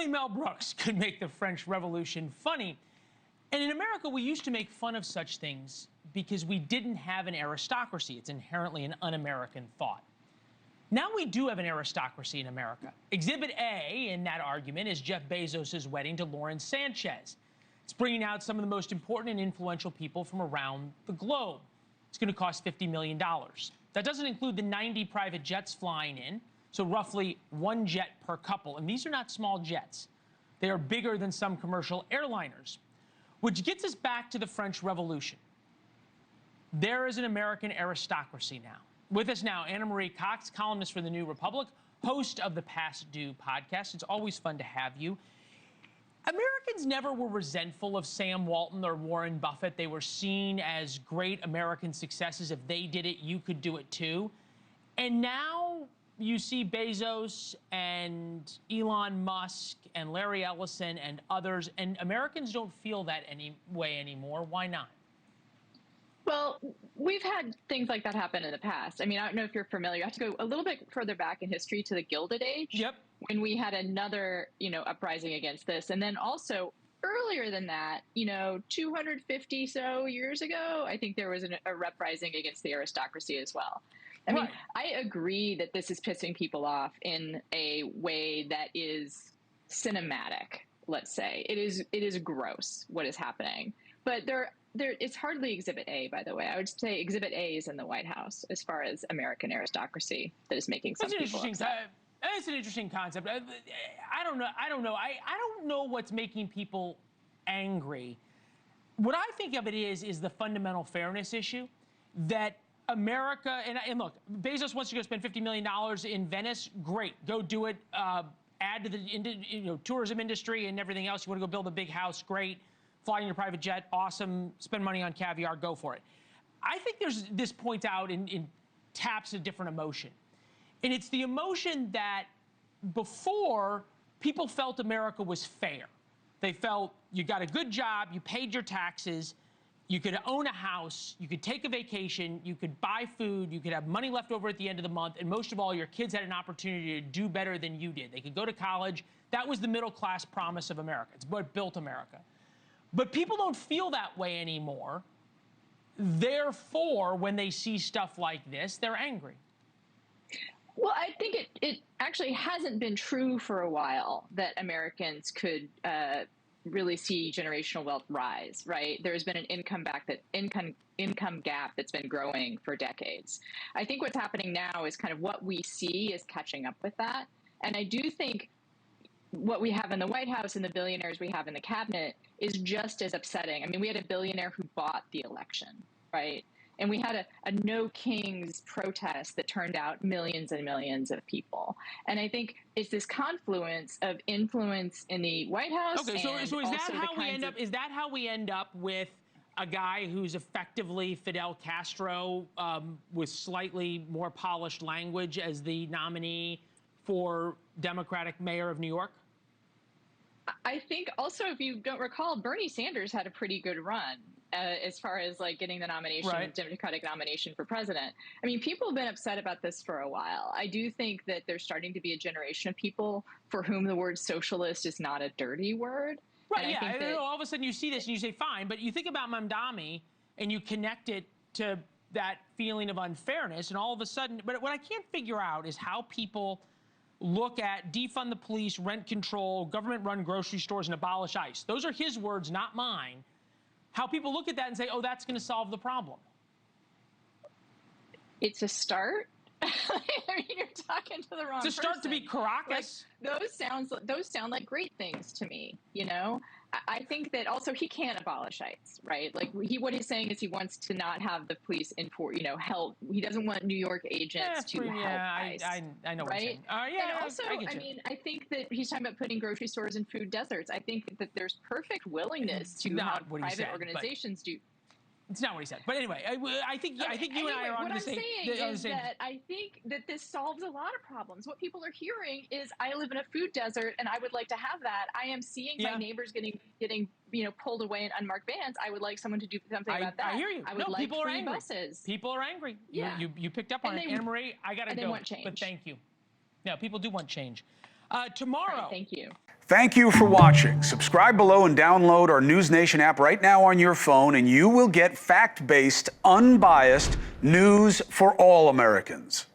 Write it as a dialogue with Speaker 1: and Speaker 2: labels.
Speaker 1: Only Mel Brooks could make the French Revolution funny. And in America, we used to make fun of such things because we didn't have an aristocracy. It's inherently an un-American thought. Now we do have an aristocracy in America. Exhibit A in that argument is Jeff Bezos' wedding to Lauren Sanchez. It's bringing out some of the most important and influential people from around the globe. It's going to cost $50 million. That doesn't include the 90 private jets flying in, so roughly one jet per couple. And these are not small jets. They are bigger than some commercial airliners, which gets us back to the French Revolution. There is an American aristocracy now. With us now, Ana Marie Cox, columnist for the New Republic, host of the Past Due podcast. It's always fun to have you. Americans never were resentful of Sam Walton or Warren Buffett. They were seen as great American successes. If they did it, you could do it too. And now you see Bezos and Elon Musk and Larry Ellison and others, and Americans don't feel that way anymore. Why not?
Speaker 2: Well, we've had things like that happen in the past. I mean, I don't know if you're familiar. You have to go a little bit further back in history to the Gilded Age.
Speaker 1: Yep. When
Speaker 2: we had another, uprising against this. And then also earlier than that, 250 so years ago, I think there was a uprising against the aristocracy as well. I mean, I agree that this is pissing people off in a way that is cinematic, let's say. It is gross what is happening. But it's hardly Exhibit A, by the way. I would say Exhibit A is in the White House as far as American aristocracy that is making some people upset.
Speaker 1: It's an interesting concept. I don't know. I don't know what's making people angry. What I think of it is the fundamental fairness issue that America, and look, Bezos wants to go spend $50 million in Venice. Great. Go do it. Add to the tourism industry and everything else. You want to go build a big house. Great. Fly in your private jet. Awesome. Spend money on caviar. Go for it. I think this points out in taps a different emotion. And it's the emotion that before people felt America was fair. They felt you got a good job, you paid your taxes, you could own a house, you could take a vacation, you could buy food, you could have money left over at the end of the month, and most of all, your kids had an opportunity to do better than you did. They could go to college. That was the middle-class promise of America. It's what built America. But people don't feel that way anymore. Therefore, when they see stuff like this, they're angry.
Speaker 2: Well, I think it actually hasn't been true for a while that Americans could really see generational wealth rise, right? There's been an income gap that's been growing for decades. I think what's happening now is kind of what we see is catching up with that. And I do think what we have in the White House and the billionaires we have in the cabinet is just as upsetting. I mean, we had a billionaire who bought the election, right? And we had a No Kings protest that turned out millions and millions of people. And I think it's this confluence of influence in the White House.
Speaker 1: Okay, so is that how we end up? Is that how we end up with a guy who's effectively Fidel Castro with slightly more polished language as the nominee for Democratic mayor of New York?
Speaker 2: I think also, if you don't recall, Bernie Sanders had a pretty good run. As far as like getting the nomination, Democratic nomination for president. I mean, people have been upset about this for a while. I do think that there's starting to be a generation of people for whom the word socialist is not a dirty word.
Speaker 1: Right, and I think all of a sudden you see this and you say, fine, but you think about Mamdani and you connect it to that feeling of unfairness, and all of a sudden, but what I can't figure out is how people look at defund the police, rent control, government-run grocery stores, and abolish ICE. Those are his words, not mine. How people look at that and say, oh, that's going to solve the problem. It's
Speaker 2: a start. I mean, you're talking to the wrong person.
Speaker 1: It's a start to be Caracas.
Speaker 2: Like, those sound like great things to me, I think that also he can't abolish ICE, right? Like what he's saying is he wants to not have the police help. He doesn't want New York agents to help ICE.
Speaker 1: I know what you're saying.
Speaker 2: And also, I mean, I think that he's talking about putting grocery stores in food deserts. I think that there's perfect willingness to have private organizations do.
Speaker 1: It's not what he said. But anyway, I think you and I are on the same.
Speaker 2: That I think that this solves a lot of problems. What people are hearing is, I live in a food desert and I would like to have that. I am seeing my neighbors getting pulled away in unmarked vans. I would like someone to do something about that.
Speaker 1: I hear you.
Speaker 2: I would like free buses.
Speaker 1: People are angry.
Speaker 2: Yeah.
Speaker 1: You picked up on it. Ana Marie, I got to go.
Speaker 2: They want change.
Speaker 1: But thank you. No, people do want change. Tomorrow.
Speaker 2: Right, thank you.
Speaker 3: Thank you for watching. Subscribe below and download our NewsNation app right now on your phone, and you will get fact-based, unbiased news for all Americans.